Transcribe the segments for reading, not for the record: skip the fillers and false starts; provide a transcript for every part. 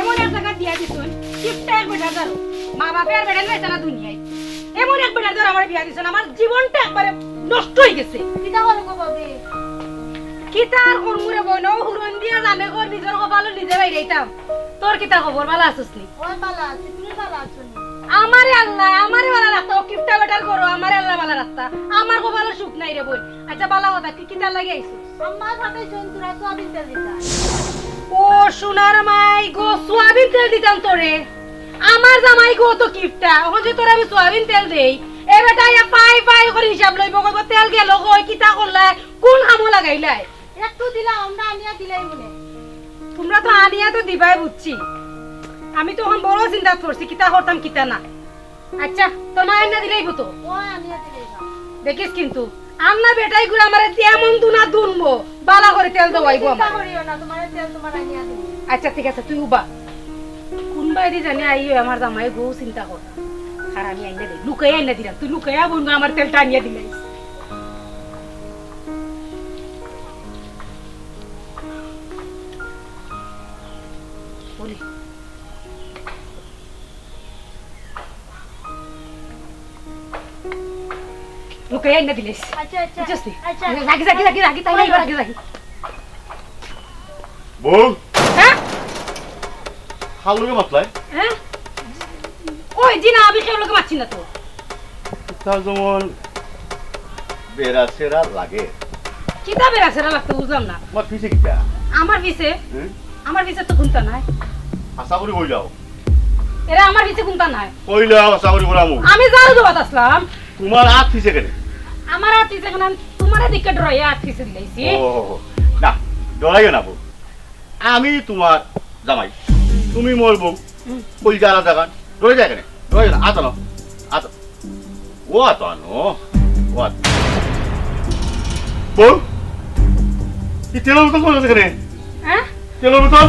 এমন এক জায়গা দিয়া দিছুন কিপটা এক বেটা ধরো মা বাপের বেড়ে নাই সারা দুনিয়ায় এমন এক বেটা ধরো আমার বিয়া দিছুন আমার জীবনটা একবারে নষ্ট হয়ে গেছে কিটা করো গো বাবি কিতার করমুরে বইন হুরন দিয়া জানে কর নিজের কপাল নিজে বাইরেইতাম তোর কিতা খবর ভালো আছিস নি ওই বালা আছে তুমি বালা আছো নি আমারে আল্লাহ আমারে ভালো রাখতা ও কিপটা বেটার করো আমারে আল্লাহ ভালো রাখতা আমার কপালে সুখ নাই রে বই আচ্ছা ভালো কথা কি কিতা লাগি আইছিস আমার সাথে সন্তুরা তো আবিন তেল দিতা ও সোনার মাই গো সোয়াবিন তেল দিতাম তোরে আমার জামাই গো তো কিপটা এখন যে তোরে আমি সোয়াবিন তেল দেই এ বেটা ইয়া পাই পাই করে হিসাব লইব কইব তেল গেল কই কিতা করলা কোন হামো লাগাইলাই একটু দিলা আমরা আনিয়া দিলাই মনে তোমরা তো আনিয়া তো দিবাই বুঝছি আমি তো এখন বড় চিন্তা করছি কিতা করতাম কিতা না আচ্ছা তোর মা আনিয়া দিলেই হতো ওই আনিয়া দিলাই না দেখিস কিন্তু আন্না বেটাই গুলো আমারে তেমন দুনা দুনবো বালা করে তেল দেওয়াইবো চিন্তা আমার করিও না তোমার তেল তোমার আনিয়া দিই আচ্ছা ঠিক আছে তুই উবা কোনবাই দি জানি আইও আমার জামাই গো চিন্তা কর আর আমি আইনা দেই লুকাই আইনা দিলাম তুই লুকাইয়া বন্ধু আমার তেলটা আনিয়া দিলাইস বলি লুকাই আইনা দিলাইস আচ্ছা আচ্ছা বুঝছিস আচ্ছা রাখি রাখি রাখি রাখি তাই না রাখি রাখি বউ হ্যাঁ হালুকে মাতলাই হ্যাঁ ওই দিন আমি কেউ লোকে মারছি না তো তার যেমন বেড়া সেরা লাগে কিতাবে আছে রা লাগতে বুঝলাম না তোমার পিছে কিটা আমার পিছে তো কোনটা নাই আশা করি বই যাও এরা আমার পিছে কোনটা নাই কইলে আশা করি বলামু আমি জানো তো আসলাম তোমার হাত পিছে কেন আমার আর পিছে কোন তোমার দিকে ডরাইয়া আর পিছে দিলাইছি ও না ডরাইও না বউ আমি তোমার জামাই তুমি মোর বউ কই যারা জায়গা ডরে যায় কেন ডরে না আতো না আতো ও আতো আনো ও আতো বউ কি তেলের বোতল কোন এখানে হ্যাঁ তেলের বোতল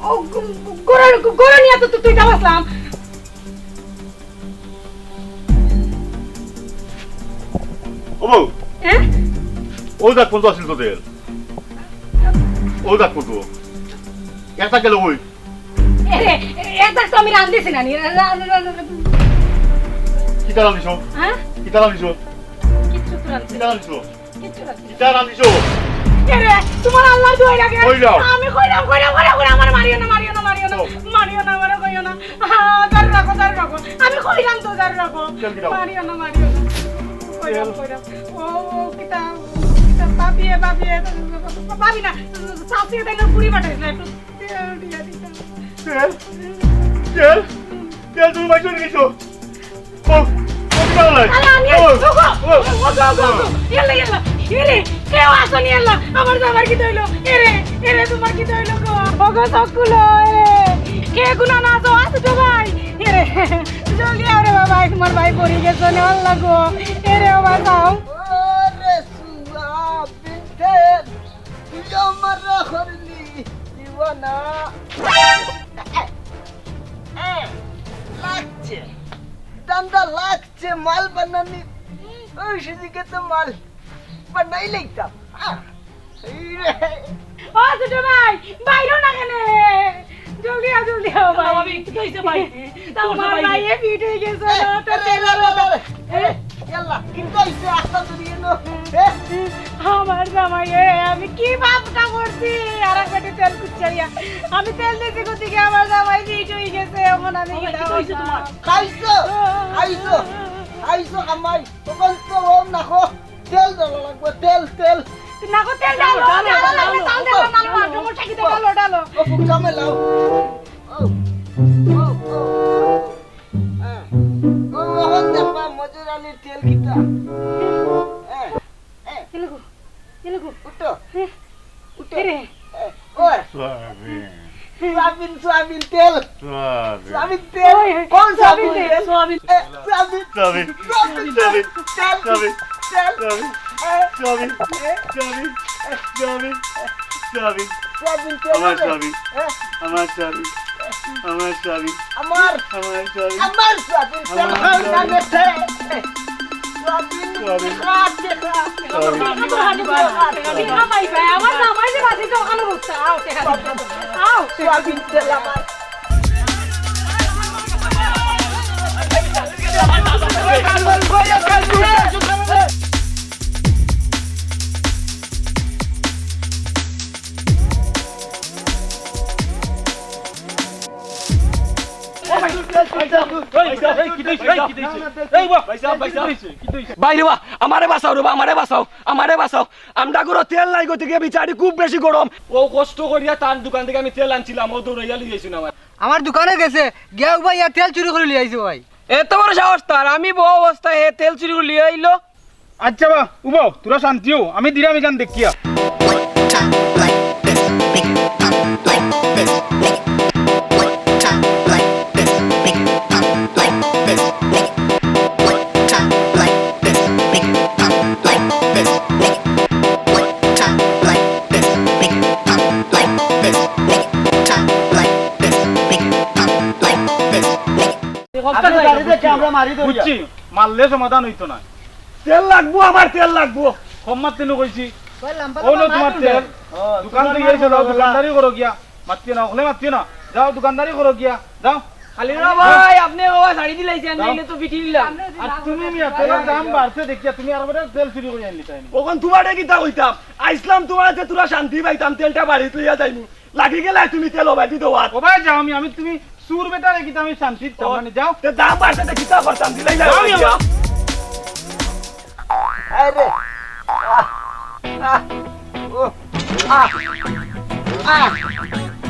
ও গোরা নিয়ে তো তুই যাও আসলাম ও বউ হ্যাঁ ও দেখ কোন আসিল তো তেল ও দেখ কোন একটা গেল ওই এরে এটা তো আমি রান্ধিছি না কিটা রান্ধিছো হ্যাঁ কিটা রান্ধিছো কিচ্ছু তো রান্ধিছি কিটা রান্ধিছো কিচ্ছু রান্ধিছি কিটা রান্ধিছো এরে তোমার আল্লাহর দোয়াই লাগে কই যাও? আমি কইরাম আমার মারিও না আমারে কইও না দাঁড় রাখো আমি কইরাম তো দাঁড় রাখো চল কি দাও? মারিও না কইরাম ও কিতা বাপিয়ে বাপি না সাসিয়ে দেন পুরি বাটাইছে একটু তেল দিয়া দিতা তেল তেল তেল তুমি মাইছো নিছো ও ও কিটা হলাই আলা আমি গো ইল্লা এরে কেউ আসনি আল্লাহ আমার জামার কি হইলো এরে তোমার কি হইলো গো ওগো সকুলো এরে কে গুনা না তো আছে তো ভাই এরে জলদি আরে বাবা তোমার ভাই পড়ে গেছে না আল্লাহ গো এরে ও বাঁচাও ওরে সুয়া বিনতেন তুই আমার রাখলি দিওয়ানা লাগছে দান্দা লাগছে মাল বানানি ওই সেদিকে তো মাল বানাই লাগতাম ও ছোট ভাই বাইরো না কেন জলদি আও ভাই আমি কি কইছে ভাই তোমার ভাই এ ফিট হয়ে গেছে তো ইয়াল্লা কিন্তু আইছে আস্তা ধরিয়ে নো আমার জামাই আমি কি বাপটা করছি আর এক বেটে তেল কুচাইয়া আমি তেল দিতে কোথেকে আমার জামাই ফিট হয়ে গেছে এখন আমি কি কইছে তোমার খাইছো আমাই তখন তো ও নাখো তেল দলা লাগবে তেল নাকো তেল ডালো ডালো ও ফুকামে লাও ও মোহন দেবা মজুর আলীর তেল কিটা এলগো উঠো উঠে রে ওর সোয়াবিন তেল কোন সোয়াবিন তেল সোয়াবিন দাও সয়াবিন তেল আমার বাইরে বা আমারে বাঁচাও রে বা আমারে বাঁচাও আমরা করে তেল নাই গতি গিয়ে বিচারি খুব বেশি গরম ও কষ্ট করিয়া তার দোকান থেকে আমি তেল আনছিলাম ও দৌড়াইয়া লিয়েছি না আমার দোকানে গেছে গেও ভাই আর তেল চুরি করে লিয়ে আইছে ভাই এত বড় সাহস তার আমি বউ অবস্থায় এ তেল চুরি করে লিয়ে আইলো আচ্ছা বা উবো তোরা শান্তিও আমি দিলাম এখান দেখিয়া বুঝছি মারলে সমাধান হইতো না তেল লাগবো আমার তেল লাগবো সম্মাত তেন কইছি ও না তোমার তেল দোকান থেকে এসে যাও দোকানদারি করো গিয়া মাতিও না ওখানে মাতিও না যাও দোকানদারি করো গিয়া যাও খালি না ভাই আপনি ওয়া শাড়ি দিলাইছেন নাইলে তো পিটি দিলাম আর তুমি মিয়া তেলের দাম বাড়ছে দেখিয়া তুমি আর বড় তেল চুরি করে আনলি তাই ওখান তোমারে কিতা কইতাম আইসলাম তোমারে তোরা শান্তি পাইতাম তেলটা বাড়ি তুইয়া যাইমু লাগি গেলে তুমি তেল বাড়ি দেওয়া ও ভাই যাও আমি তুমি সুর বেটা রেখি আমি শান্তি মানে যাও তে দাম বাড়ছে কিতা করতাম দিলাই যাও আরে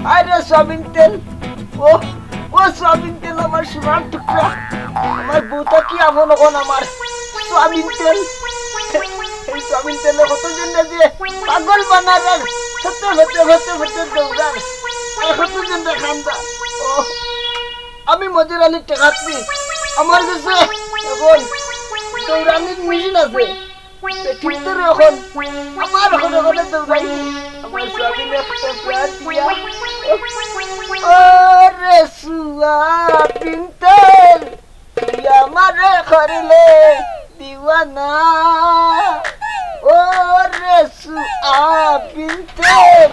আরে সয়াবিন তেল ও ও সয়াবিন তেল আমার সোনার টুকরা আমার বউটা কি আমন এখন আমার সয়াবিন তেল এই সয়াবিন তেলে কতজন যে পাগল বানার হতে হতে হতে হতে দৌড়ার আর কতজন খান্দা ও আমি মজুর আলী টেকাচ্ছি আমার কাছে এখন দৌড়ানির মেশিন আছে ঠিক তো এখন আমার ওখানে ওখানে দৌড়াই আমার সয়াবিনের প্যাট দিয়া ওরে সয়াবিন তেল তুই আমারে করলে দিওয়ানা ওরে সয়াবিন তেল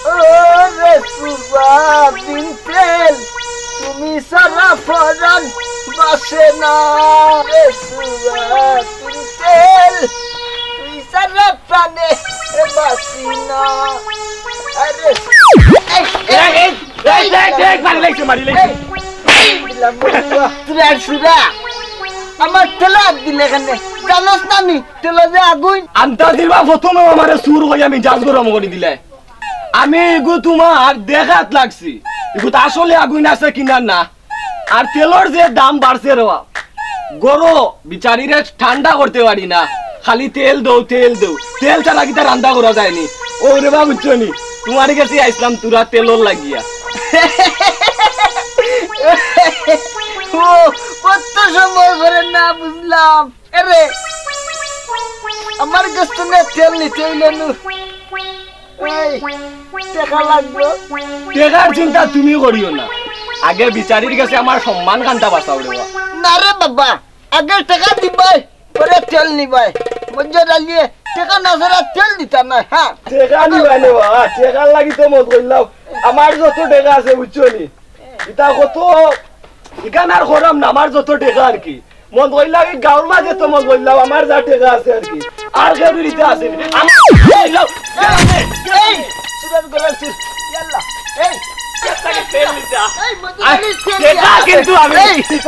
ওরে সয়াবিন তেল তুমি সারা ফরান বাসে না রে সয়াবিন তেল তুই সারা প্রাণে বাসি না আরে আমার তেলা দিলে কেন জানোস না আমি তেলা যে আগুন আন্তা দিবা প্রথমে আমারে সুর হই আমি জাজ গরম করে দিলে আমি এগু তোমার দেখাত লাগছি এগু তো আসলে আগুন আছে কিনা না আর তেলর যে দাম বাড়ছে রে গরো বিচারিরে ঠান্ডা করতে পারি না খালি তেল দৌ তেল ছাড়া কি তার রান্না করা যায়নি ও রে বা বুঝছো নি তোমার কাছে আইসলাম তুরা তেলর লাগিয়া ও কত সময় ধরে না বুঝলাম আরে আমার কাছে না তেল নিতে হইলো নু এই টাকা লাগবে টাকার চিন্তা তুমি করিও না আগে বিচারির কাছে আমার সম্মান কান্তা বাঁচাও রে না রে বাবা আগে টাকা দিবাই পরে তেল নিবাই মজুর আলিয়ে টাকা না ছাড়া তেল দিতা না হ্যাঁ টাকা নিবাই নে বাবা টাকার লাগি তো মত কইলাম আমার যত টাকা আছে বুঝছো নি এটা কত এখানে আর খরাম না আমার যত টাকা আর কি মন কইলা কি গাঁর মাঝে তো মন কইলাম আমার যা টাকা আছে আর কি আর কেউ দিতে আসে আমার কইলাম এই সুরার গলার সুর ইয়াল্লা এই তেল নিতা এই মজুর আলি তেল টাকা কিন্তু আমি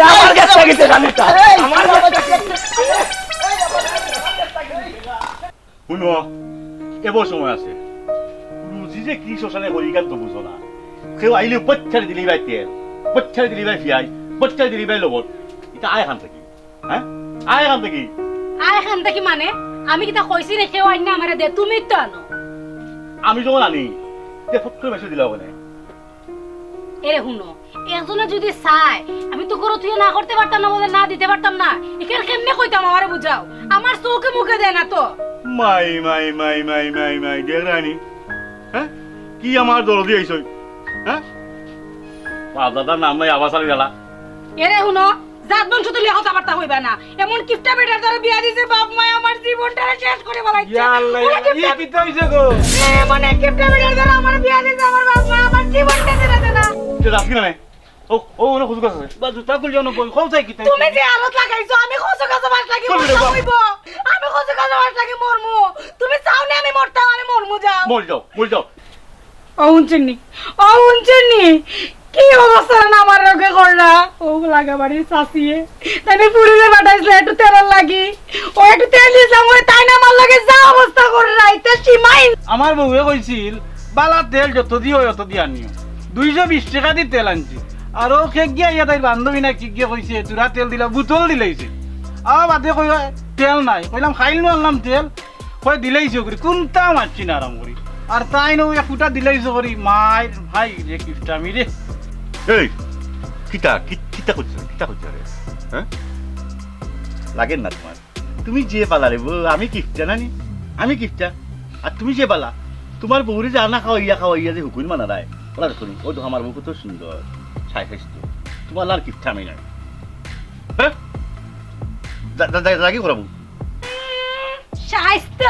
আমার কাছে থেকে টাকা নিতা আমার শুনো এবার সময় আছে রুজি যে কি শ্মশানে করি গান তো বুঝো না কেউ আইলে বচ্চারে দিলি ভাই তেল বচ্চারে দিলি ভাই ফিয়াই বচ্চারে দিলি ভাই লবণ এটা আয় খান থেকে হ্যাঁ আয় খান থেকে আয় খান থেকে মানে আমি কি তা কইছি রে কেউ আইনা আমারে দে তুমি তো আনো আমি যখন আনি তে ফট করে বেশি দিলা বলে এরে হুনো একজনে যদি চাই আমি তো করো তুই না করতে পারতাম না বলে না দিতে পারতাম না এখানে কেমনে কইতাম আমারে বুঝাও আমার চোখে মুখে দেয় না তো মাই মাই মাই মাই মাই মাই দেখ রানি হ্যাঁ কি আমার দরদি আইছই হ্যাঁ বাপ দাদার নাম নাই আবাস আলী গেলা এরে হুনো জাত বংশ তুলে কথাবার্তা হইবে না এমন কিপটা বেটার দ্বারা বিয়া দিছে বাপ মা আমার জীবনটা শেষ করে ফেলাইছে ইয়া আল্লাহ ই কি হইছে গো মানে কিপটা বেটার দ্বারা আমার বিয়া দিছে আমার বাপ মা আমার জীবনটা ছেড়ে দে না তুই রাখবি না ও ওনা খুঁজু কাছে বা জুতা খুল জানো কই খোঁজাই কি তুমি যে আলত লাগাইছো আমি খোঁজো কাছে বাস লাগি মরতা হইব আমি খোঁজো কাছে বাস লাগি মরমু তুমি চাও না আমি মরতাম আমি মরমু যাও মর যাও অউনচেনি কি অবস্থা না আমার রোগে করলা ও লাগা বাড়ি চাচিয়ে তাই পুলিশে পাঠাইছিল একটু তেল লাগি ও একটু তেল দিছিলাম ওই তাই না আমার লাগে যা অবস্থা করে রাইতে সীমাই আমার বউয়ে কইছিল বালা তেল যত দিও অত দি আনিও 220 টাকা দি তেল আনছি আর ও খেক গিয়া ইয়া তাই বান্ধবী না কি গিয়া কইছে তুরা তেল দিলা বোতল দিলাইছে বাদে কই তেল নাই কইলাম খাইল আনলাম তেল কই দিলাইছে করি কোনটা মারছি না আরাম করি আর তাই নো এক ফুটা দিলাইছে করি মায়ের ভাই রে কিফটা আমি রে এই কিতা করছ রে হ্যাঁ লাগেন না তোমার তুমি যে পালা রে আমি কিফটা নানি আমি কিফটা আর তুমি যে পালা তোমার বউরে যে আনা খাওয়াইয়া যে হুকুন মানা রায় ওরা দেখুন ও তো আমার বউ কত সুন্দর সাইফেস্ত তোমার আর কিফটা আমি নাই হ্যাঁ রাগি করাবো স্বাস্থ্য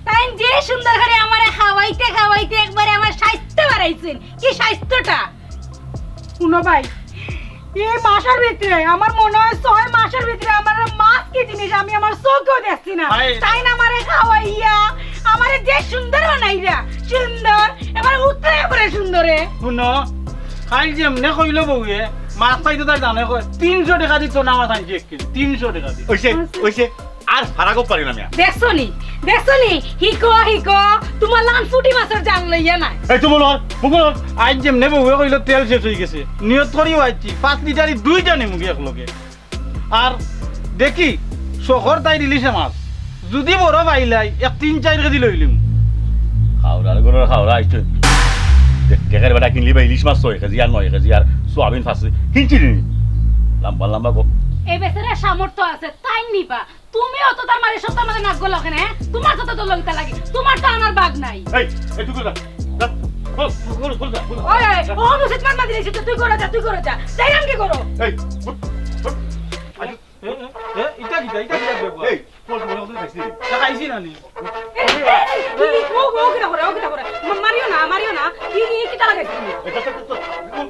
তাই যে সুন্দর করে আমারে খাওয়াইতে একবারে আমার স্বাস্থ্য বাড়াইছেন কি স্বাস্থ্যটা শুনো ভাই এই মাসের ভিতরে আমার মনে হয় 6 মাসের ভিতরে আমার মাছ কি জিনিস আমি আমার চোখেও দেখছি না তাই না আমারে খাওয়াইয়া আমারে যে সুন্দর বানাইরা সুন্দর এবার উত্তরে করে সুন্দরে শুনো খাই যেমনে কইলো বউয়ে মাছ পাইতে তার জানে কয় 300 টাকা দিত না আমার আনছি 1 কেজি 300 টাকা দিত ওইসে আর ফারাকও পারি না আমি দেখছনি হিকো তোমার লান ফুটি মাছের জান লইয়া নাই এই তো বলো আজ যেমনে বউয়ে কইলো তেল শেষ হয়ে গেছে নিয়ত করিও আইছি 5 লিটারই 2 জানি মুগি একলগে আর দেখি শহর তাই রিলিশে মাছ যদি বড় পাইলাই 3-4 কেজি লইলিম হাওড়া আইছো দেখার বেটা কিনলি বা ইলিশ মাছ 6 কেজি আর 9 কেজি আর সোয়াবিন ফাঁসি কিনছি লম্বা গো এই বেচারা সামর্থ্য আছে তাই নিবা তুমিও তো তার মানে সত্য আমাদের নাক গলা ওখানে তোমার সাথে তো লইতা লাগে তোমার তো আনার বাগ নাই এই তুই কর ও মুসিত মান মাদি দিছিস তুই করে যা তাই আমি কি করো এই ইটা দেখবো এই কোন মনে খাইছি খাইছি না নি ও কি করে মারিও না কি তা লাগাইছিস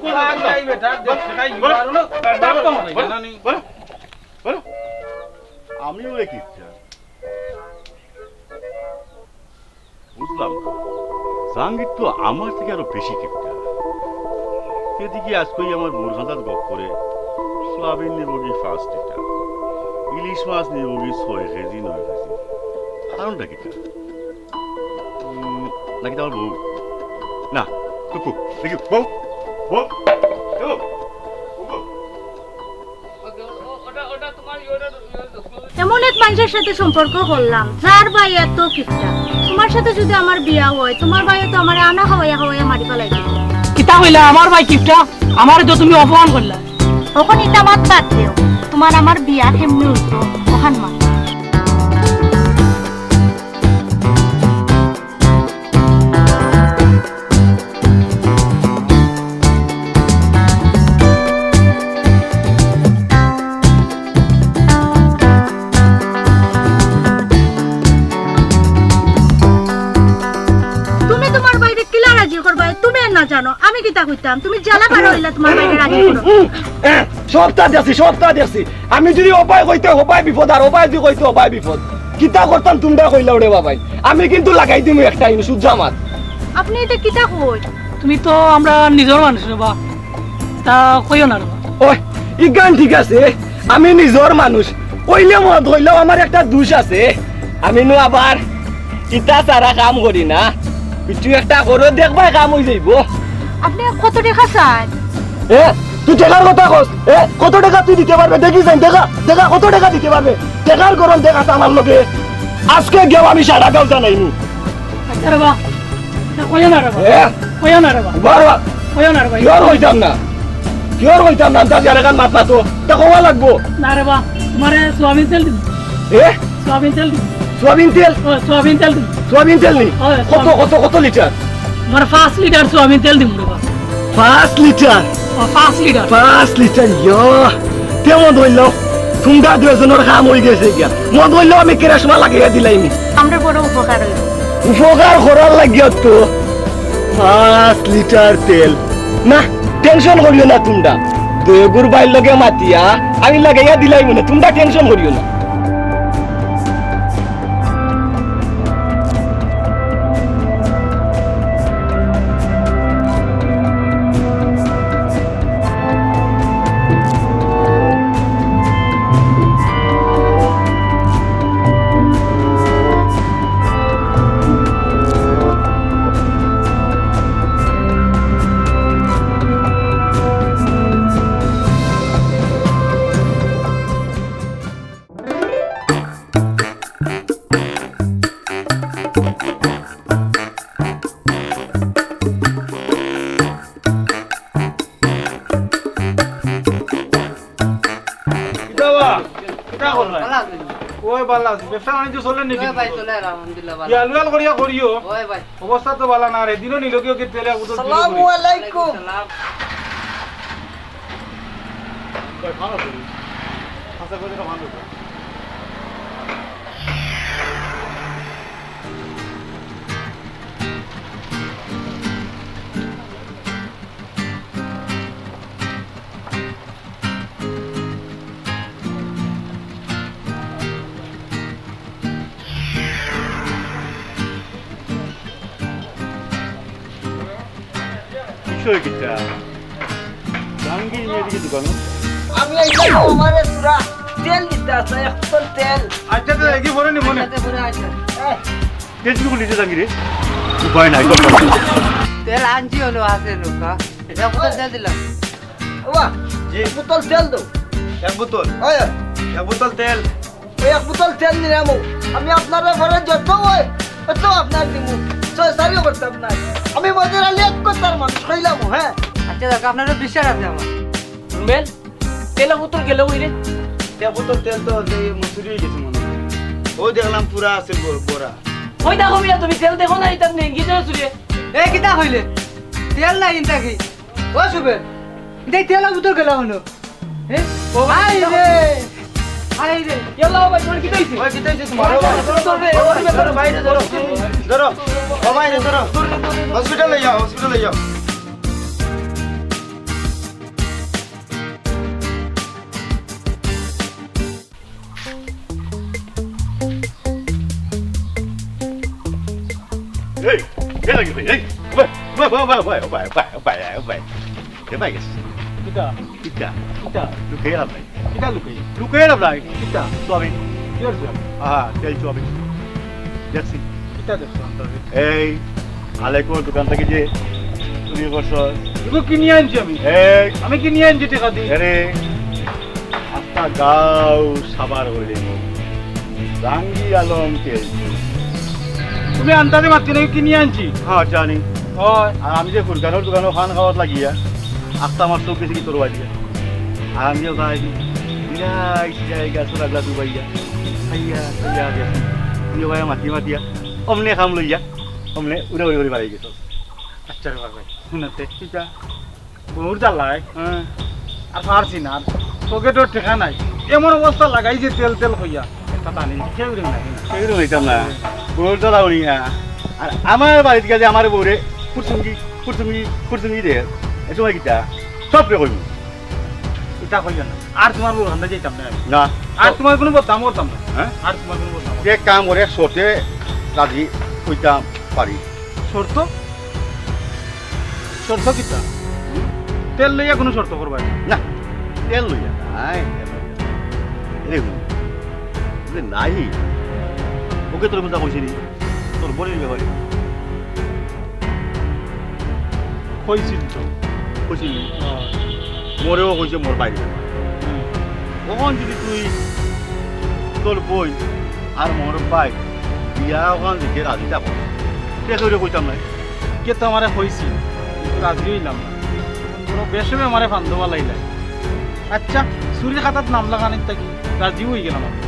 কোন আই বেটা দেখ খাই ইবারো না তাপ তো মনে না নি বলো আমিও এই কিপটা বুঝলাম সাঙ্গীত তো আমার থেকে আরো বেশি কিপটা এদিকে আজকেই আমার মুরগাদাত গপ করে সোয়াবিন নেব কি 5 লিটার ইলিশ মাছ নেব কি 6 কেজি 9 কেজি কারণটা কি নাকি আমার বউ না কুকু দেখি বউ এমন এক মানুষের সাথে সম্পর্ক করলাম যার ভাই এত কিপটা তোমার সাথে যদি আমার বিয়া হয় তোমার ভাই তো আমার আনা খাওয়াইয়া মারি ফেলাই দিত কিতা হইলা আমার ভাই কিপটা আমারে তো তুমি অপমান করলা তখন এটা মাত বাদ দিও তোমার আমার বিয়া কেমনে হইতো ওখান মা জানো আমি কিতা কইতাম তুমি জ্বালা পার হইলা তোমার বাইরে রাজি করো সপ্তাহ দেখছি আমি যদি উপায় কইতে উপায় বিপদ আর উপায় যদি কইতে উপায় বিপদ কিতা করতাম তোমরা কইলা ওরে বাবাই আমি কিন্তু লাগাই দিমু একটা সুজ্জা মাত আপনি এটা কিতা কই তুমি তো আমরা নিজের মানুষ রে তা কইও না রে ওই ইগান ঠিক আছে আমি নিজের মানুষ কইলে মত হইলেও আমার একটা দোষ আছে আমি নো আবার ইটা সারা কাম করি না কিছু একটা করে দেখবা কাম হয়ে যাইব আপনি কত টাকা চান তুই টাকার কথা কস কত টাকা তুই দিতে পারবে দেখি যাই দেখা কত টাকা দিতে পারবে টাকার গরম দেখাতে আমার লোকে আজকে গেও আমি সারা গাঁও জানাইনি আরে বাহ কইও না রে কইও না রে বাবা কইও না রে ভাই কিয়র হইতাম না তা যারা গান মাত না তো তা কোয়া লাগবো না রে বাহ তোমারে সোয়াবিন তেল দিন সোয়াবিন তেল দিন সোয়াবিন তেল নি কত লিটার আমার 5 লিটার সোয়াবিন তেল দিম রে বাহ 5 লিটার 5 লিটার 5 লিটার ইয়ো তে মদ হইল তোমরা দুজনের কাম হয়ে গেছে গিয়া মদ হইল আমি কেরাসমা লাগাইয়া দিলাইনি আমরা বড় উপকার হইল উপকার করার লাগিয়া তো 5 লিটার তেল না টেনশন করিও না তোমরা দেগুর বাইর লগে মাতিয়া আমি লাগাইয়া দিলাই মনে তোমরা টেনশন করিও না ওই বালা ব্যবসা বাণিজ্য চলে নাকি ভাই চলে আলহামদুলিল্লাহ ভালো ইয়ালুয়াল করিয়া করিও ওই ভাই অবস্থা তো ভালো না রে দিনও নিল কেউ তেলে বুঝল আসসালামু আলাইকুম সালাম ভালো করি আশা করি ভালো বিষয় কিটা জাহাঙ্গীর মেয়েদিকে দোকান আমি এইটা আমারে পুরা তেল দিতে আছে এখন তেল আচ্ছা তো এগি পরে নি মনে সাথে পরে আসেন এই, তেজবি খুলিছে জাহাঙ্গীরে উপায় নাই তেল আনছি হলো আছে লোকা এটা কত তেল দিলাম বাবা এক বোতল তেল দাও এক বোতল ওই এক বোতল তেল ওই এক বোতল তেল নিলাম আমি আপনার ঘরে যত হয় তত আপনার দিমু সারিও করতাম না আমি মজুর আলী এক কথার মানুষ কইলাম হ্যাঁ আচ্ছা দাদা আপনারও বিশ্বাস আছে আমার রুমেল তেলে বোতল গেল ওই রে এক বোতল তেল তো এই মসুরি গেছে মনে ওই দেখলাম পুরা আছে বড়া ওই দেখো মিয়া তুমি তেল দেখো না এটা নেই গিয়ে চুরিয়ে এ কিটা হইলে তেল নাই ইনতা কি ও শুবে দেখ তেল উতর গেল হলো হে ও ভাই রে আই রে ইয়াল্লা ভাই তোমার কি কইছি ওই কিতাইছে তোমার ধরো বাইরে ধরো ধরো ও ভাই ধরো হসপিটালে যাও হসপিটালে যাও এই কে লাগি ভাই এই ভাই কে ভাই গেছে কিটা কিটা কিটা লুকিয়ে লাভ নাই কিটা লুকাই লুকিয়ে লাভ নাই কিটা সোয়াবিন কি হচ্ছে তেল সোয়াবিন দেখছি কিটা দেখছো আন্দাজে এই আলেকুর দোকান থেকে যে চুরি করছো এগুলো কিনে আনছি আমি কিনে আনছি টাকা দিয়ে আরে আপনার গাও সাবার হইলে জাহাঙ্গীর আলম তেল তুমি আন্দাজে মারছি নাকি কিনে আনছি হ্যাঁ জানি হয় আর আমি যে ফুলকানোর দোকানে খান খাওয়াত লাগিয়া আস্তা আমার চোখ গেছে কি তোর বাড়িয়া আর আমিও গাই জায়গা চোরাগলা ডুবাইয়া খাইয়া খাইয়া গেছি তুমিও ভাই মাতিয়া অমনে খাম লইয়া অমনে উড়ে উড়ে উড়ে বাড়ি গেছ আচ্ছা রে ভাই শুনাতে কিটা বহুত জ্বালায় হ্যাঁ আর পারছি না আর পকেটের টেকা নাই এমন অবস্থা লাগাই যে তেল তেল হইয়া একটা টানি কেউ রে নাই সেগুলো হইতাম না বউর তো লাউনি না আর আমার বাড়িতে গেছে আমার বউরে ফুরসুঙ্গি দে এ সময় কিটা সব রে কইব এটা হইয়া না আর তোমার বউ হান্দা যাইতাম না আমি। না আর তোমার কোনো বদনাম করতাম না হ্যাঁ আর তোমার কোনো বদনাম যে কাম করে সতে রাজি কইতাম পারি শর্ত শর্ত কিটা তেল লইয়া কোনো শর্ত করবা না না তেল লইয়া নাই দেখুন নাই ওকে তোর কথা কইছিনি তোর বোনের ব্যাপারে কইছিল তো কইছিনি মোরেও কইছে মোর বাইরে কখন যদি তুই তোর বই আর মোর ভাই বিয়া ওখান থেকে রাজি থাকো দেখে কইতাম নাই কে তো আমারে কইছিল কিন্তু রাজি হইলাম না বড় বেশমে আমারে ফান্দবা লাইলা আচ্ছা চুরির খাতাত নাম লাগানিত থাকি রাজি হই গেলাম আমি।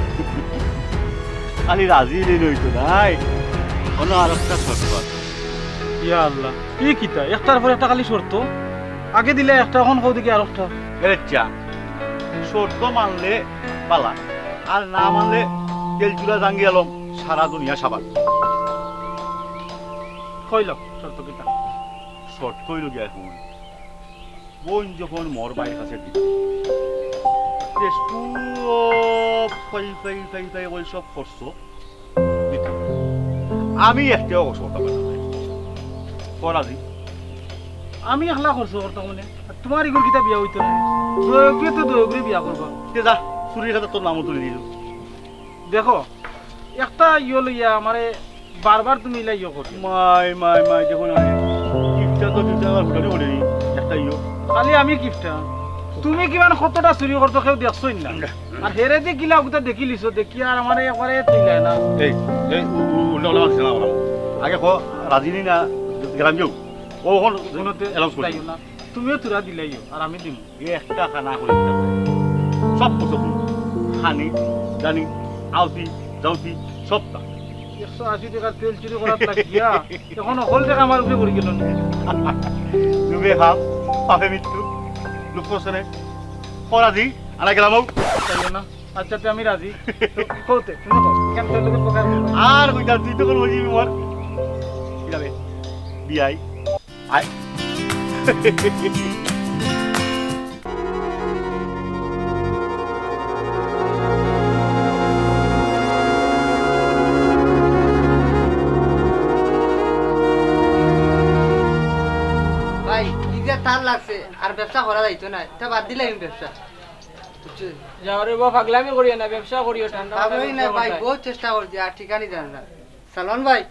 খালি রাজি রইতো নাই অন্য আর একটা শর্ত আছে ইয়া আল্লাহ কি কিতা একটার পর একটা খালি শর্ত আগে দিলে একটা এখন কও দেখি আর একটা এরে চা শর্ত মানলে পালা আর না মানলে তেল চুলা জাঙ্গি আলম সারা দুনিয়া সাবান কইল শর্ত কিতা শর্ট কইল গিয়া এখন বোন যখন মোর বাইরের কাছে দিল সব খরচ দিতে হবে। আমি একটাও করতে পারি করাজি আমি একলা খরচ করতাম মানে তোমার এগুলো কিতা বিয়া হইতো না দয়কে তো দয়কে বিয়া করবা তে যা চুরির খাতে তোর নামও তুলে দিল দেখো একটা ইয়ে লইয়া আমারে বারবার তুমি ইলা ইয়ে করছো মাই মাই মাই দেখুন গিফটটা তো দিতে আমার হুটারি বলে নি একটা ইয়ে খালি আমি কিপটা তুমি কিমান কতটা চুরি করতো কেউ দেখছোই না আর হেরে দিয়ে গিলা ওটা দেখি লিছো দেখি আর আমার একবারে তুইলাই না এই এই উল্টা উল্টা মারছে না আমার আগে কো রাজিনী না গেলাম যাও ও এখন কোনোতে এলাউন্স করে যাইও না তুমিও তুরা দিলাইও আর আমি দিম এই একটা খানা করে দিতে হবে সব কিছু খানি জানি আউতি যাউতি সবটা 180 টাকা তেল চুরি করার লাগিয়া এখন অকল টাকা আমার উপরে পড়ে গেল তুমি খাও পাবে মৃত্যু লোক করছে করাজি আনা গেলাম যাইও না আচ্ছা তে আমি রাজি কওতে তুমি কও কেন তোর লোকে প্রকার আর কইতা তুই তো কোন বুঝিবি মোর কি যাবে বিআই আয় ভাই নিজে তার লাগছে আর ব্যবসা করা যাইতো না এটা বাদ দিলে ব্যবসা যাওয়ারে বা পাগলামি করিও না ব্যবসা করিও ঠান্ডা ভাবই না ভাই বহুত চেষ্টা করছি আর ঠিকানি জান না সালমান ভাই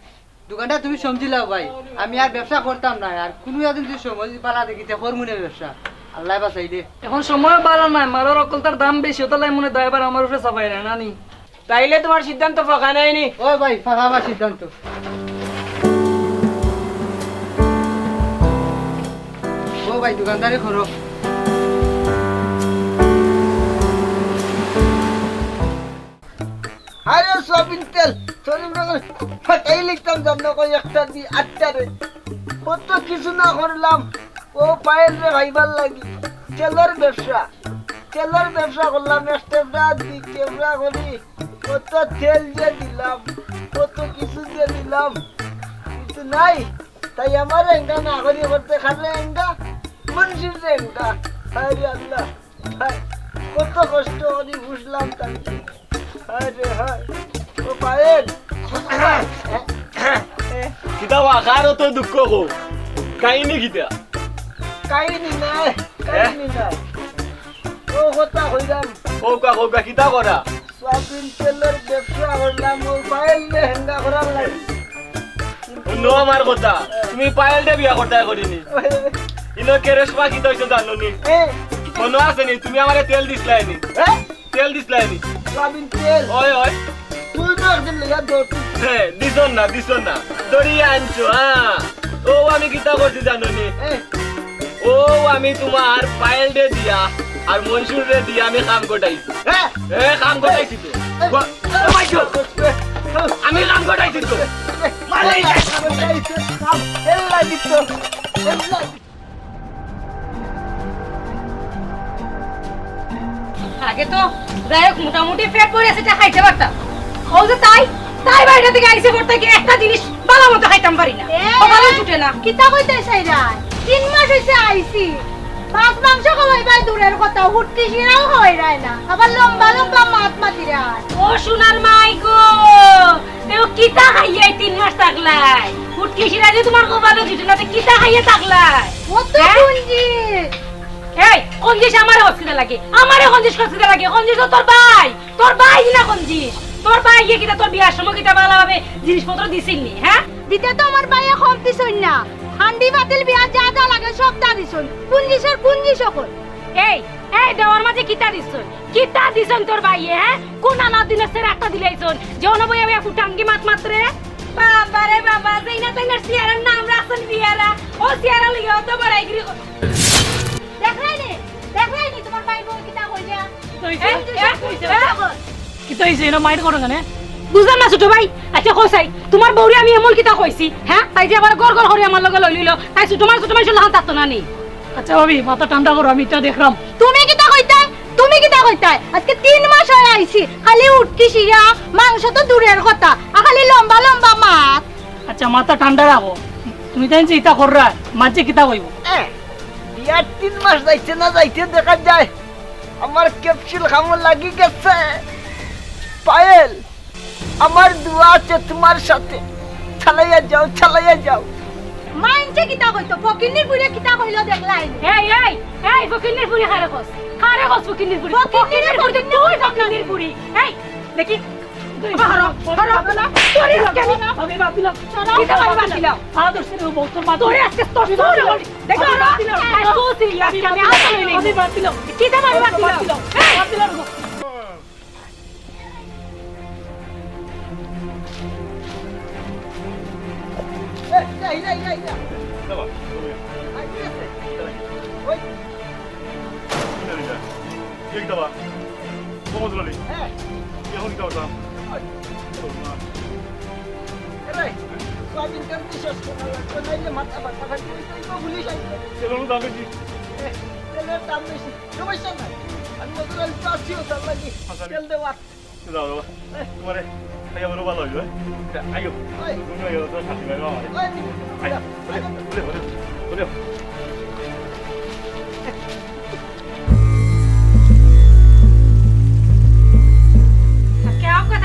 দোকানটা তুমি সমঝিলাও ভাই আমি আর ব্যবসা করতাম না আর কোনো একদিন তুই সমঝি পালা দেখিতে হরমুনে ব্যবসা আল্লাহ বাঁচাই দে এখন সময় বাড়া নাই মারোর অকলতার দাম বেশি ওতালাই মনে দায়বার আমার উপরে চাপাই না নানি তাইলে তোমার সিদ্ধান্ত ফাঁকা নাইনি ও ভাই ফাঁকা সিদ্ধান্ত ও ভাই দোকানদারি করো আরে সয়াবিন তেল সয়াবিন তেল ফাটাই লিখতাম জানো কই একটা দি আটটা রে কত কিছু না করলাম ও পায়েল রে ভাইবার লাগি তেলের ব্যবসা করলাম একটা দি ক্যামেরা করি কত তেল যে দিলাম কত কিছু যে দিলাম কিছু নাই তাই আমার এঙ্গা না করি করতে খালে এঙ্গা মনসির এঙ্গা আরে আল্লাহ কত কষ্ট করি বুঝলাম তাই আরে হায় ও পায়েল কিতা আকারও তো দুঃখ কো কাহিনী কিতা কাহিনী নাই ও কথা কইলাম কৌকা কিতা করা সয়াবিন তেলের ব্যবসা করলাম ও পায়েল লেহেঙ্গা করার লাগে নো আমার কথা তুমি পায়েলটা বিয়া করতে করিনি ইনো কেরেশমা কিতা হইছে জানোনি মনে আছে নি তুমি আমারে তেল দিছলাইনি তেল দিছলাইনি সয়াবিন তেল ওই ওই তুই তো একদিন লেগা দৌড়তি দিছন না দড়িয়ে আনছো হ্যাঁ ও আমি কিতা করছি জানোনি ও আমি তোমার পায়েল দে দিয়া আর মনসুর রে দিয়া আমি কাম কটাইছি কাম কটাইছি তো আমি কাম কটাইছি তো আগে তো যাই হোক মোটামুটি পেট ভরে আছে খাইতে পারতাম ও যে তাই বাইরে থেকে আইসে পড়তে গিয়ে একটা জিনিস ভালো মতো খাইতাম পারি না সকালে ছুটে না কিতা কইতে চাইরাই 3 মাস হইছে আইছি মাছ মাংস খাওয়াই ভাই দূরের কথা হুটকি শিরাও খাওয়াই রায় না আবার লম্বা লম্বা মাছ মাতিরায় ও সোনার মাই গো তেও কিতা খাইয়াই 3 মাস থাকলাই ফুটকি শিরা যে তোমার কপালে জুটে না কিতা খাইয়া থাকলাই ও তো কুঞ্জি এই কঞ্জিস আমারে হসপিটাল লাগে আমারে কঞ্জিস হসপিটাল লাগে কঞ্জিস তো তোর ভাই না কঞ্জিস তোর ভাই গিয়ে কিতা তোর বিয়ার সময় কিতা ভালোভাবে জিনিসপত্র দিছিনি হ্যাঁ দিতে তো আমার ভাইয়া কম দিছই না হান্ডি বাতিল বিয়া যা যা লাগে সব দা দিছই পুঞ্জিসের পুঞ্জি সকল এই দেওয়ার মাঝে কিতা দিছন তোর ভাইয়ে হ্যাঁ কোন আনা দিনের সেরা একটা দিলাইছন যে অনবয় আমি ফুটাঙ্গি মাত্রে বাবারে বাবা যাইনা তাইনার সিয়ারার নাম রাখছেন বিয়ারা ও সিয়ারা লিগে তো বড়াইগিরি দেখলাই নি তোমার ভাই বউ কিতা কইলা কিতা হইছে না মাইর করো কেন বুঝলাম না ছোট ভাই আচ্ছা কইছাই তোমার বউরে আমি এমন কিতা কইছি হ্যাঁ তাই যে আবার গড় করে আমার লগে লই লইলো তাই ছোট মানুষ লাহান তাতো না নি আচ্ছা ভাবি মাথা ঠান্ডা করো আমি এটা দেখলাম তুমি কিতা কইতাই আজকে 3 মাস হয়ে আইছি খালি উটকি শিরা মাংস তো দূরের কথা আর খালি লম্বা লম্বা মাছ আচ্ছা মাথা ঠান্ডা রাখো তুমি তাই চিন্তা কররা মাঝে কিতা কইব বিয়ার 3 মাস যাইছে না যাইতে দেখা যায় আমার ক্যাপসুল খামো লাগি গেছে পায়েল আমার দোয়া আছে তোমার সাথে চালাইয়া যাও মাইনছে কিতা কইতো ফকিনির বুড়ে কিতা কইলো দেখলাই এই ফকিন্নির বুড়ি খারে কস ফকিন্নির বুড়ি ফকিন্নির বুড়ি তুই ফকিন্নির বুড়ি এই দেখি হারো তোরে কেন আমি বাতিল কিতা বাদ দিলা আ দর্শন বহুত মা তোরে আজকে তোর দেখো আর তো সিরিয়াস আমি আসলে নেই আমি বাতিল কিতা বাদ দিলা Давай. ওই Як дала? Кому звали? Я говорю, кого там? এরে সোয়াবিন কেন দিছস কোন নাইলে মাথা বাটা ফাটি তো ভুলি যাই Село ну давай. তেলের দাম বেশি সমস্যা নাই আমি মজুরাল পাচ্ছিও তার লাগি তেল দেওয়া দাও দাও তোমারে আইয়া বড় ভালো হইলো আইও তুমি আইও তো শান্তি ভাই বাবা আইয়া বলে আজকে আপকা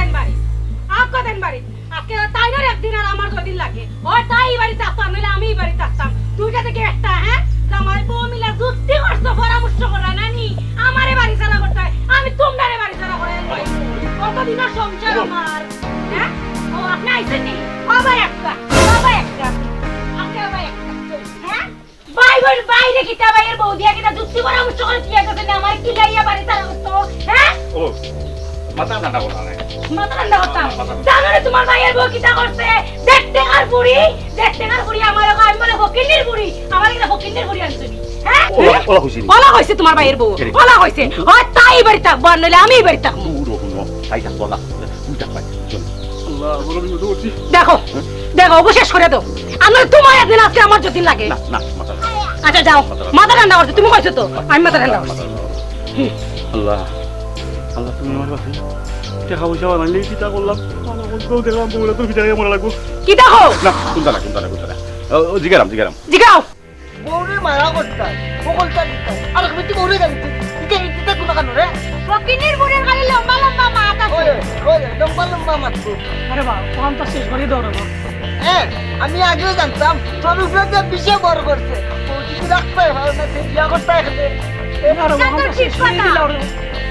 দেন বাড়ি আজকে তাইনার একদিন আর আমার দুদিন লাগে ওই তাই বাড়িতে আসতাম নইলে আমি বাড়িতে আসতাম দুইটা থেকে একটা হ্যাঁ জামাই বউ মিলা যুক্তি করছো পরামর্শ করা নানি আমারে বাড়ি ছাড়া করতে হয় আমি তোমারে বাড়ি ছাড়া করে কতদিনের সংসার আমার হ্যাঁ ও আপনি আইছেন নি বাবা একটা আজকে বাবা একটা হ্যাঁ বাইরে কিতা বাইরের বউ দিয়া কিতা যুক্তি পরামর্শ করে কি গেছে না আমার কি লাইয়া বাড়ি ছাড়া করতো হ্যাঁ ও মাথা ঠান্ডা করো না মাথা ঠান্ডা করতাম জানো রে তোমার ভাইয়ের বউ কিতা করছে দেখতে আর বুড়ি আমার আমি বলে ফকিন্নির বুড়ি আমার কিনা ফকিন্নির বুড়ি আনছনি হ্যাঁ ওলা কইছে তোমার ভাইয়ের বউ ওলা কইছে হয় তাই বাড়ি থাকবো আর নইলে আমি বাড়ি থাকবো তাই থাকবো না উল্টা পাই চল আল্লাহ বড় বিপদ করছি দেখো অবশেষ করে দাও আমার তোমার একদিন আজকে আমার যদি লাগে না না মাথা আচ্ছা যাও মাথা ঠান্ডা করছো তুমি কইছো তো আমি মাথা ঠান্ডা করছি আল্লাহ আল্লাহ তুমি আমার কাছে টাকা পয়সা বানাইলে চিন্তা করলাম আমার বন্ধু দেখলাম বউরা তো ভিতরে মনে লাগবো কি দেখো না কোনটা না ও জিগারাম জিগাও বউরে মারা করতাম বকলটা দিতাম আর কমিটি বউরে জানিতে ইতে কোন কারণে রে ফকিনির বুড়ের খালি লম্বা লম্বা মাছ আছে ওই লম্বা মারতো আরে বাবা কোন তো শেষ করে দাও রে আমি আগেও জানতাম তোর উপরে যে বিশে বড় করছে বউটি রাখতে ভালো না বিয়া করতে এখানে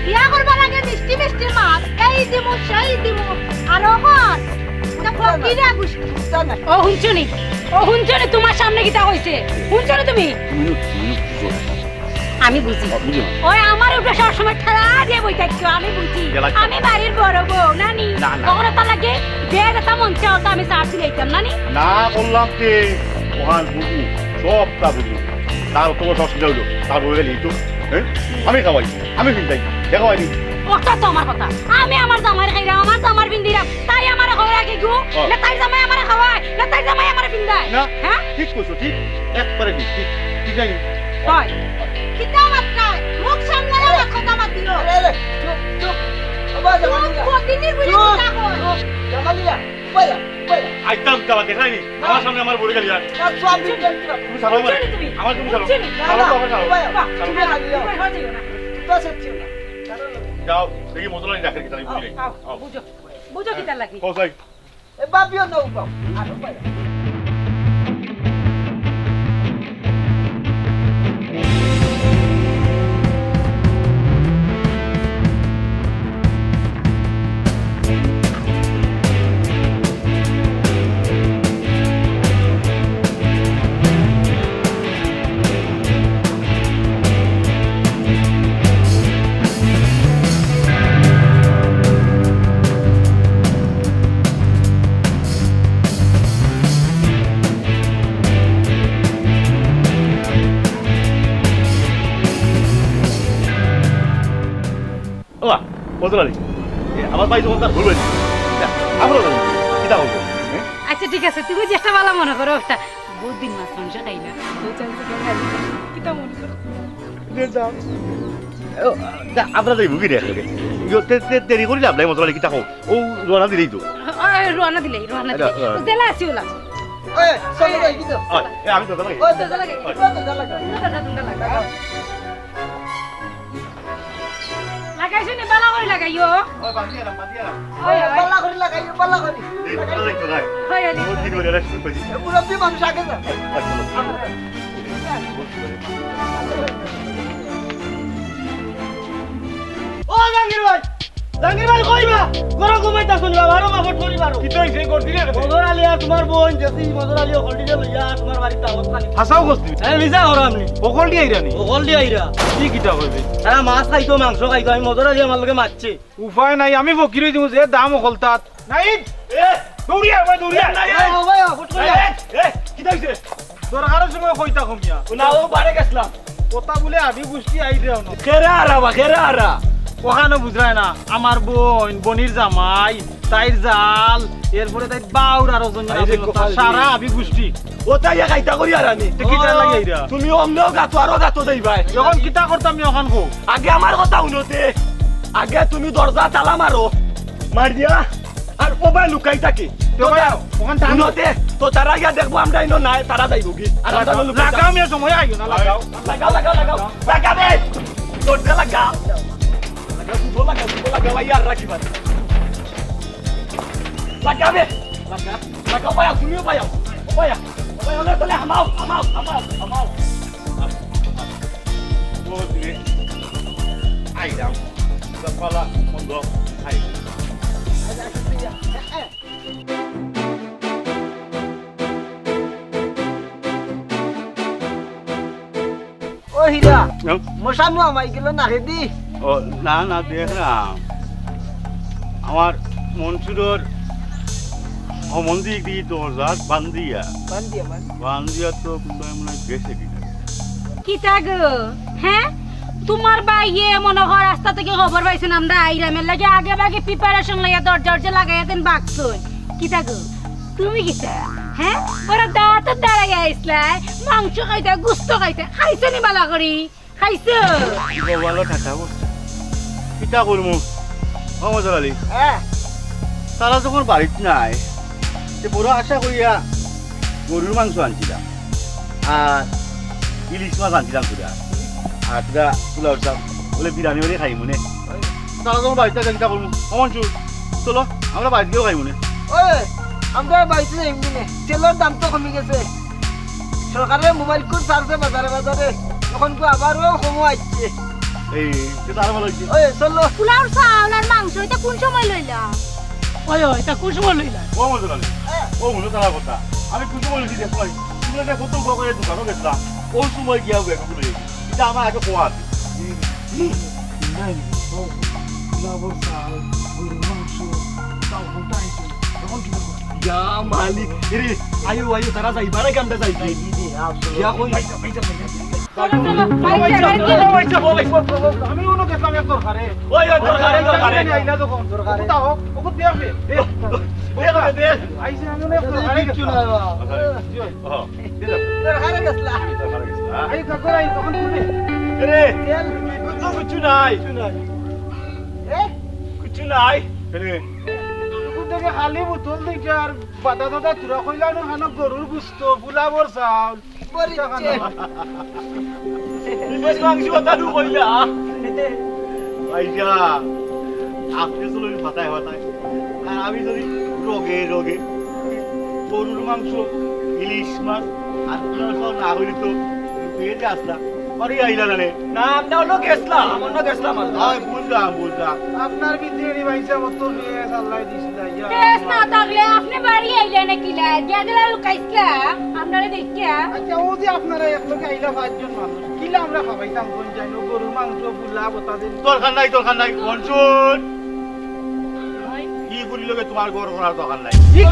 বিয়া করবার আগে মিষ্টি মিষ্টি মাছ এই দিমু সেই দিমু আর ওখন এটা ফকিরা গুষ্টি জানা ও হুনছনি তোমার সামনে কিটা হইছে হুনছনি তুমি আমি বুঝি ওই আমার উপরে সব সময় ঠাড়া দিয়ে বই থাকছো আমি বুঝি আমি বাড়ির বড় বউ নানি কখনো তা লাগে যে যেটা মন চাও তা আমি সাথে লইতাম নানি না বললাম যে ওহান বুঝু সবটা বুঝু তার তোমার সব সুবিধা হইলো তার বলে গেলি তো আমি খাওয়াই আমি ফিরতাই দেখো আইনি ওটা তো আমার কথা আমি আমার জামাই খাইরা আমার জামার বিন্দিরা তাই আমার ঘরে আগে গো না তাই জামাই আমার খাওয়ায় না তাই জামাই আমার বিন্দায় না হ্যাঁ ঠিক কইছো ঠিক একবারে ঠিক জানি হয় কিতা মাত্রা মুখ সামনে কথা মাতিও চুপ আবার জামালিয়া ফকিনির বুড়ি কিতা কই জামালিয়া বয়া আইতাম তাও দেখাইনি আমার সামনে আমার বলে গেলি আর না সোয়াবিন কেন তুমি সালো আমার তুমি সালো সালো তো আমার সালো তুমি হালিয়া তো সত্যি না যাও দেখি মতলা রাখে কি তাই বুঝলি বুঝো কিটা লাগি কোসাই এ বাপিও না উপাও আর বয়া মতলা আমার ভাই যখন তার ভুল হয়েছে আমরা কিটা হবো আচ্ছা ঠিক আছে তুমি যেটা ভালো মনে করো ওটা বহুদিন মাছ মাংস খাই না কিটা মনে করো আপনারা যাইব কি রে দেরি করি লাভ নাই মজা লাগি তাকো ও রওনা দিলেই তো রোয়ানা দিলে জেলা আছি ওলা ওই চলো যাই কি তো আমি তো যাই ওই তো লাগে ওই তো লাগে লাগাইছো নি বালা করে লাগাইও ওই বান্ধিয়া পাল্লা করে লাগাইও পাল্লা করে হয় আলি ও কি করে রাখছি কইছি মুরব্বি মানুষ আগে যা ও জাঙ্গির ভাই কইবা গরো ঘুমাইতা শুনবা বারো মাফট করিবারো কি তো এই করতে রে মজর আলী আর তোমার বোন জেসি মজর আলী হলডিতে লইয়া তোমার বাড়িতে দাওয়াত খালি হাসাও করতে আমি মিজা করো আপনি পকল দিয়ে আইরানি ওগল দিয়ে আইরা কি কিটা কইবে তারা মাছ খাইতো মাংস খাইতো আমি মজর আলী আমার লগে মারছে উপায় নাই আমি ফকির হই দিমু যে দাম হলতাত নাই দৌড়িয়া ভাই দৌড়িয়া ভাই ফুট করে কি দাইছে দরকারের সময় কইতা কমিয়া না ও বাড়ি গেছলাম কথা বলে আদি বুঝতি আইরাও না খেরা আরা ওখানে বুঝরায় না আমার বোন বনির জামাই তাইর জাল এরপরে তাই বাউর আর ওজন সারা আবি গোষ্ঠী ও তাই খাইতা করি আর আমি তে কিটা লাগে এইরা? তুমি অমনেও গাতো আরো গাতো দেই ভাই যখন কিতা করতাম আমি ওখান কো আগে আমার কথা শুনোতে আগে তুমি দরজা তালা মারো মার দিয়া আর মোবাইল লুকাই থাকে তো ভাই ওখান টানো শুনোতে তো তারা গিয়া দেখবো আমরা ইনো নাই তারা যাইব কি আর আমরা লুকাই লাগাও মিয়া সময় আইও না লাগাও লাগাবে দরজা লাগাও লাগাও ইয়ার রাখিবা লাগাবে লাগাও পায়া তুমিও পায়া পায়া ওলে তাহলে হামাও ও দিলে আইলাম সকালা মন্দ আই ও হীরা মশানু আমাই গেল না রেডি ও না দেখলাম আমার মনসুরের মন্দির দিয়ে দরজা বান্ধিয়া তো মনে গেছে কিনা কিতা গো হ্যাঁ তোমার বাইয়ে মনে হয় রাস্তা থেকে খবর পাইছেন আমরা আইরামের লাগে আগে ভাগে প্রিপারেশন লইয়া দরজা লাগাইয়া দেন বাকছুন কিতা গো তুমি কিতা হ্যাঁ ওরা দাঁত দাঁড়াই আইসলাই মাংস খাইতে গুস্ত খাইছে নি বালা করি খাইছো ভালো ঠাটা কিতা করবো ও মজা আলী হ্যাঁ তারা যখন বাড়িতে নাই সে বড় আশা করিয়া গরুর মাংস আনছিলাম আর ইলিশ মাছ আনছিলাম তোরা আর তোরা তুলা উঠতাম বলে বিরিয়ানি করে খাই মনে তারা যখন বাড়িতে চিন্তা করবো অমনসু চলো আমরা বাড়িতে গিয়েও খাই মনে ওই আমরা বাইতে এমনি নে তেলের দাম তো কমে গেছে সরকারের মোবাইল কোন চার্জে বাজারে এখন তো আবারও কমও আসছে এই সে তারা ভালো হয়েছে ওই চলো পোলাও চাউল আর মাংস এটা কোন সময় লইলা ওই এটা কোন সময় লইলা ও মজা আলী ও মনে তারা কথা আমি কিন্তু বলেছি দেখো তুমি দেখো তো বকরে দোকানও গেছিলাম ওই সময় গিয়া বেগুলো এটা আমার আগে কোয়া আছে ইয়া মালিক রে আয়ো তারা যাইবা না কেমনে যাইবি ইয়া কই আমি ওনো গেছলাম এক দরকারে ওই দরকারে আইনা যখন দরকারে তা হোক ওকে দেখবে আইছে আমি অনেক দরকারে গেছলাম দরকারে গেছলা আই কাকরাই তখন তুমি রে কিছু নাই কিছু নাই থেকে খালি বোতল দিকে আর বাদা দাদা তুরা কইলানো খানো গরুর গুস্ত ফুলাবর চাউল ইলিশ মাংস কথা দু কইলা আইজা আপনি চলো ফাটায় আর আমি যদি রোগে গরুর মাংস ইলিশ মাছ আর তোমার সব না হইলে তো পেয়ে যে আসলাম বাড়ি আইলা না আমরা হলো গেছলাম বুঝলাম আপনার বিদ্যেরি ভাইসা মতো নিয়ে আল্লাহ দিছিল কেস না থাকলে আপনি বাড়ি আইলে নাকি লা গেদলা লুকাইছলা আপনারে দেখিয়া আচ্ছা ও যে আপনারা এক লোক আইলা পাঁচজন মানুষ কিলা আমরা খাবাইতাম কোন জানো গরুর মাংস ফুলা বতা দিন দরকার নাই মনসুর কি করি লগে তোমার গরু করার দরকার নাই ই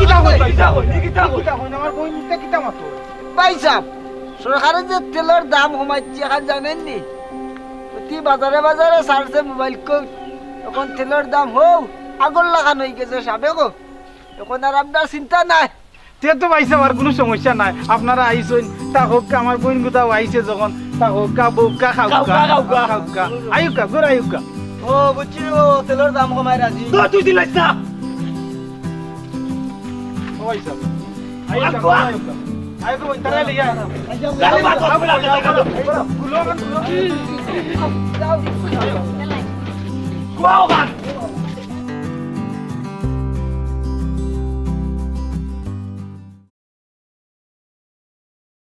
কিতা কই আমার বই নিতে কিতা মাতো পাইছাম সরকারের যে তেলের দাম কমাইছে এখন জানেন নি প্রতি বাজারে সারছে মোবাইল কো এখন তেলের দাম হোক আগর লাগানো হয়ে গেছে সাবে গো এখন আর আপনার চিন্তা নাই তে তো পাইছে আমার কোনো সমস্যা নাই আপনারা আইছেন তা হোক আমার বোন গুতাও আইছে যখন খাওকা বউকা খাওকা আয়ুকা গোর আয়ুকা ও বুঝছি ও তেলের দাম কমাই রাজি তো তুই দিলাইছ না ওই সব আয়ুকা আয়ুকা ওই তারা লিয়া গাড়ি মার গুলো কোয়া গান